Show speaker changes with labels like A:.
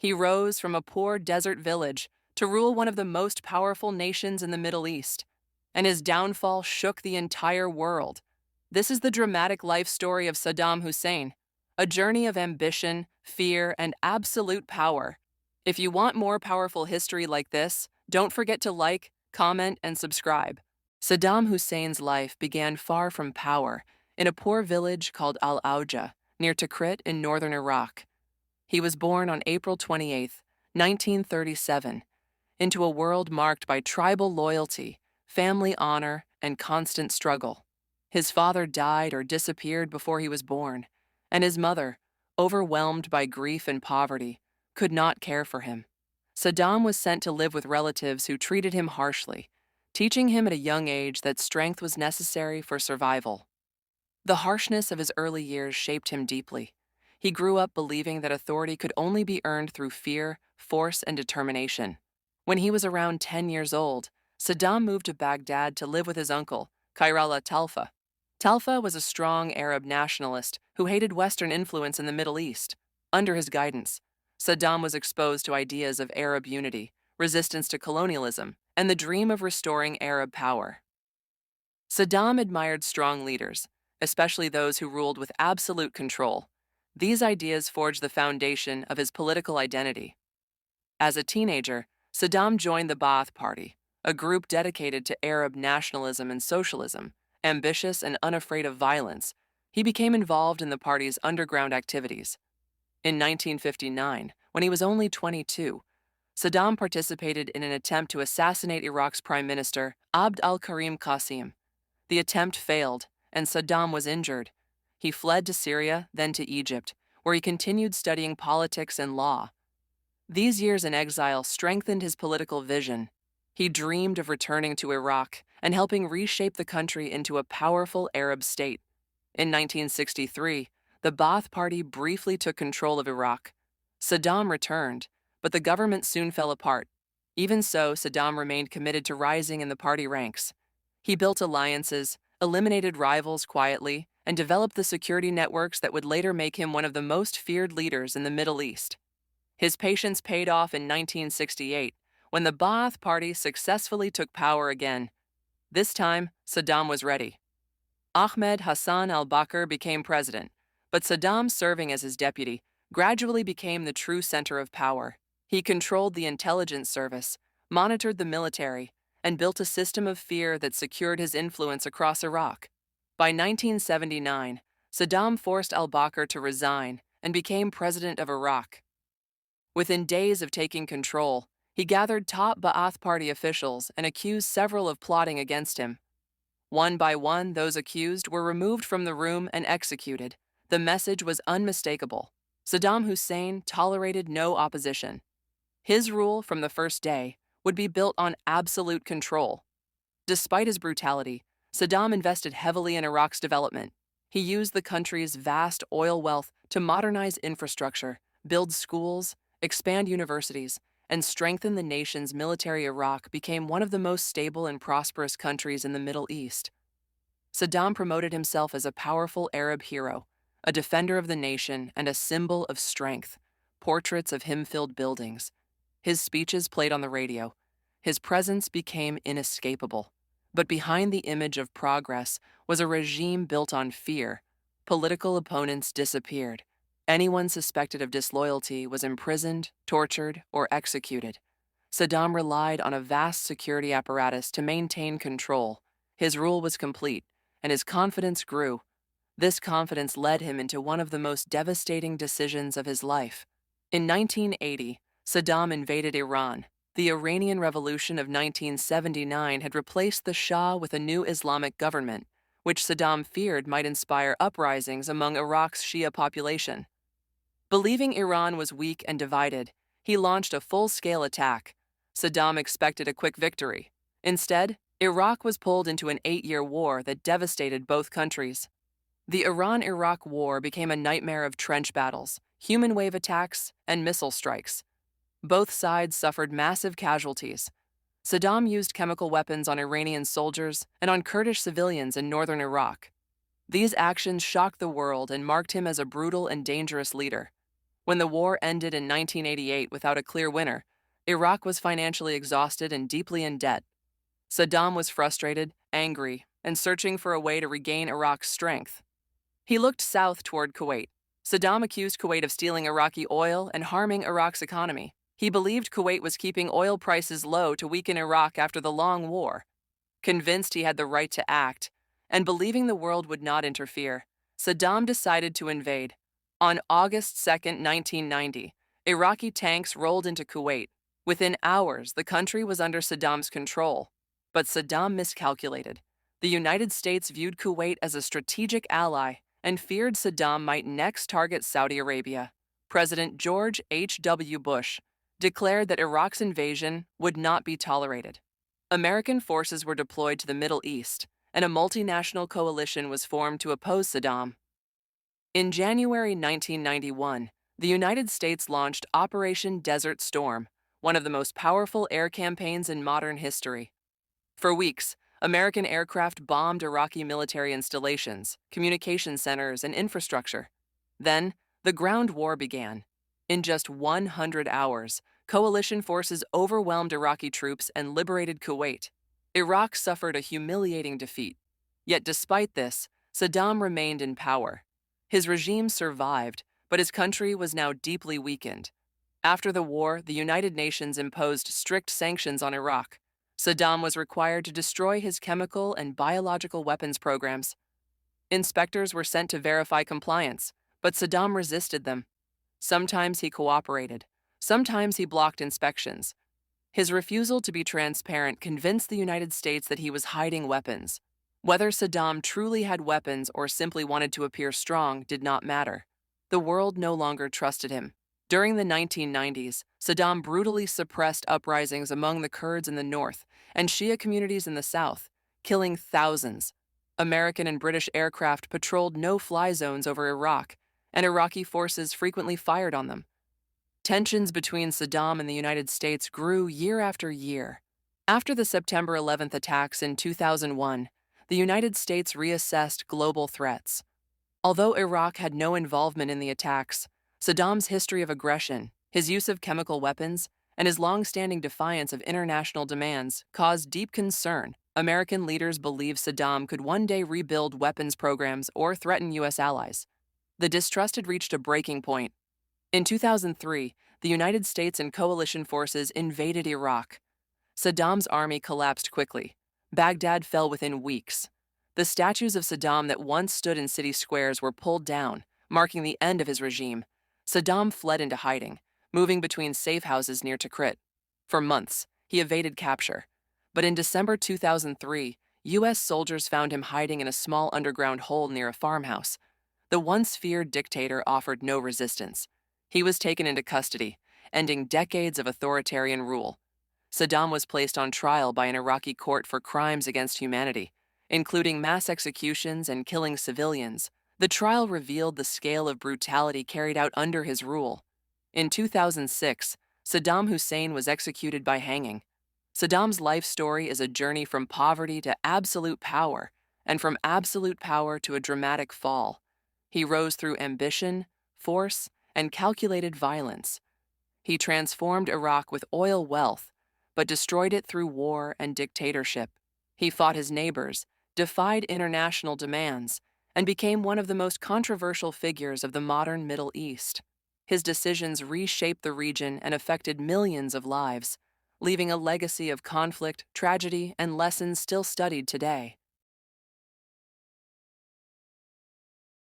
A: He rose from a poor desert village to rule one of the most powerful nations in the Middle East, and his downfall shook the entire world. This is the dramatic life story of Saddam Hussein, a journey of ambition, fear, and absolute power. If you want more powerful history like this, don't forget to like, comment, and subscribe. Saddam Hussein's life began far from power, in a poor village called Al-Auja, near Tikrit in northern Iraq. He was born on April 28, 1937, into a world marked by tribal loyalty, family honor, and constant struggle. His father died or disappeared before he was born, and his mother, overwhelmed by grief and poverty, could not care for him. Saddam was sent to live with relatives who treated him harshly, teaching him at a young age that strength was necessary for survival. The harshness of his early years shaped him deeply. He grew up believing that authority could only be earned through fear, force, and determination. When he was around 10 years old, Saddam moved to Baghdad to live with his uncle, Kairala Talfa. Talfa was a strong Arab nationalist who hated Western influence in the Middle East. Under his guidance, Saddam was exposed to ideas of Arab unity, resistance to colonialism, and the dream of restoring Arab power. Saddam admired strong leaders, especially those who ruled with absolute control. These ideas forged the foundation of his political identity. As a teenager, Saddam joined the Ba'ath Party, a group dedicated to Arab nationalism and socialism. Ambitious and unafraid of violence, he became involved in the party's underground activities. In 1959, when he was only 22, Saddam participated in an attempt to assassinate Iraq's Prime Minister, Abd al-Karim Qasim. The attempt failed, and Saddam was injured. He fled to Syria, then to Egypt, where he continued studying politics and law. These years in exile strengthened his political vision. He dreamed of returning to Iraq and helping reshape the country into a powerful Arab state. In 1963, the Ba'ath Party briefly took control of Iraq. Saddam returned, but the government soon fell apart. Even so, Saddam remained committed to rising in the party ranks. He built alliances, eliminated rivals quietly, and developed the security networks that would later make him one of the most feared leaders in the Middle East. His patience paid off in 1968, when the Ba'ath Party successfully took power again. This time, Saddam was ready. Ahmed Hassan al-Bakr became president, but Saddam, serving as his deputy, gradually became the true center of power. He controlled the intelligence service, monitored the military, and built a system of fear that secured his influence across Iraq. By 1979, Saddam forced al-Bakr to resign and became president of Iraq. Within days of taking control, he gathered top Ba'ath Party officials and accused several of plotting against him. One by one, those accused were removed from the room and executed. The message was unmistakable. Saddam Hussein tolerated no opposition. His rule from the first day would be built on absolute control. Despite his brutality, Saddam invested heavily in Iraq's development. He used the country's vast oil wealth to modernize infrastructure, build schools, expand universities, and strengthen the nation's military. Iraq became one of the most stable and prosperous countries in the Middle East. Saddam promoted himself as a powerful Arab hero, a defender of the nation, and a symbol of strength. Portraits of him filled buildings. His speeches played on the radio. His presence became inescapable. But behind the image of progress was a regime built on fear. Political opponents disappeared. Anyone suspected of disloyalty was imprisoned, tortured, or executed. Saddam relied on a vast security apparatus to maintain control. His rule was complete, and his confidence grew. This confidence led him into one of the most devastating decisions of his life. In 1980, Saddam invaded Iran. The Iranian Revolution of 1979 had replaced the Shah with a new Islamic government, which Saddam feared might inspire uprisings among Iraq's Shia population. Believing Iran was weak and divided, he launched a full-scale attack. Saddam expected a quick victory. Instead, Iraq was pulled into an 8-year war that devastated both countries. The Iran-Iraq War became a nightmare of trench battles, human wave attacks, and missile strikes. Both sides suffered massive casualties. Saddam used chemical weapons on Iranian soldiers and on Kurdish civilians in northern Iraq. These actions shocked the world and marked him as a brutal and dangerous leader. When the war ended in 1988 without a clear winner, Iraq was financially exhausted and deeply in debt. Saddam was frustrated, angry, and searching for a way to regain Iraq's strength. He looked south toward Kuwait. Saddam accused Kuwait of stealing Iraqi oil and harming Iraq's economy. He believed Kuwait was keeping oil prices low to weaken Iraq after the long war. Convinced he had the right to act, and believing the world would not interfere, Saddam decided to invade. On August 2, 1990, Iraqi tanks rolled into Kuwait. Within hours, the country was under Saddam's control. But Saddam miscalculated. The United States viewed Kuwait as a strategic ally and feared Saddam might next target Saudi Arabia. President George H.W. Bush declared that Iraq's invasion would not be tolerated. American forces were deployed to the Middle East, and a multinational coalition was formed to oppose Saddam. In January 1991, the United States launched Operation Desert Storm, one of the most powerful air campaigns in modern history. For weeks, American aircraft bombed Iraqi military installations, communication centers, and infrastructure. Then, the ground war began. In just 100 hours, coalition forces overwhelmed Iraqi troops and liberated Kuwait. Iraq suffered a humiliating defeat. Yet despite this, Saddam remained in power. His regime survived, but his country was now deeply weakened. After the war, the United Nations imposed strict sanctions on Iraq. Saddam was required to destroy his chemical and biological weapons programs. Inspectors were sent to verify compliance, but Saddam resisted them. Sometimes he cooperated. Sometimes he blocked inspections. His refusal to be transparent convinced the United States that he was hiding weapons. Whether Saddam truly had weapons or simply wanted to appear strong did not matter. The world no longer trusted him. During the 1990s, Saddam brutally suppressed uprisings among the Kurds in the north and Shia communities in the south, killing thousands. American and British aircraft patrolled no-fly zones over Iraq, and Iraqi forces frequently fired on them. Tensions between Saddam and the United States grew year after year. After the September 11th attacks in 2001, the United States reassessed global threats. Although Iraq had no involvement in the attacks, Saddam's history of aggression, his use of chemical weapons, and his long-standing defiance of international demands caused deep concern. American leaders believed Saddam could one day rebuild weapons programs or threaten U.S. allies. The distrust had reached a breaking point. In 2003, the United States and coalition forces invaded Iraq. Saddam's army collapsed quickly. Baghdad fell within weeks. The statues of Saddam that once stood in city squares were pulled down, marking the end of his regime. Saddam fled into hiding, moving between safe houses near Tikrit. For months, he evaded capture. But in December 2003, U.S. soldiers found him hiding in a small underground hole near a farmhouse. The once feared dictator offered no resistance. He was taken into custody, ending decades of authoritarian rule. Saddam was placed on trial by an Iraqi court for crimes against humanity, including mass executions and killing civilians. The trial revealed the scale of brutality carried out under his rule. In 2006, Saddam Hussein was executed by hanging. Saddam's life story is a journey from poverty to absolute power, and from absolute power to a dramatic fall. He rose through ambition, force, and calculated violence. He transformed Iraq with oil wealth, but destroyed it through war and dictatorship. He fought his neighbors, defied international demands, and became one of the most controversial figures of the modern Middle East. His decisions reshaped the region and affected millions of lives, leaving a legacy of conflict, tragedy, and lessons still studied today.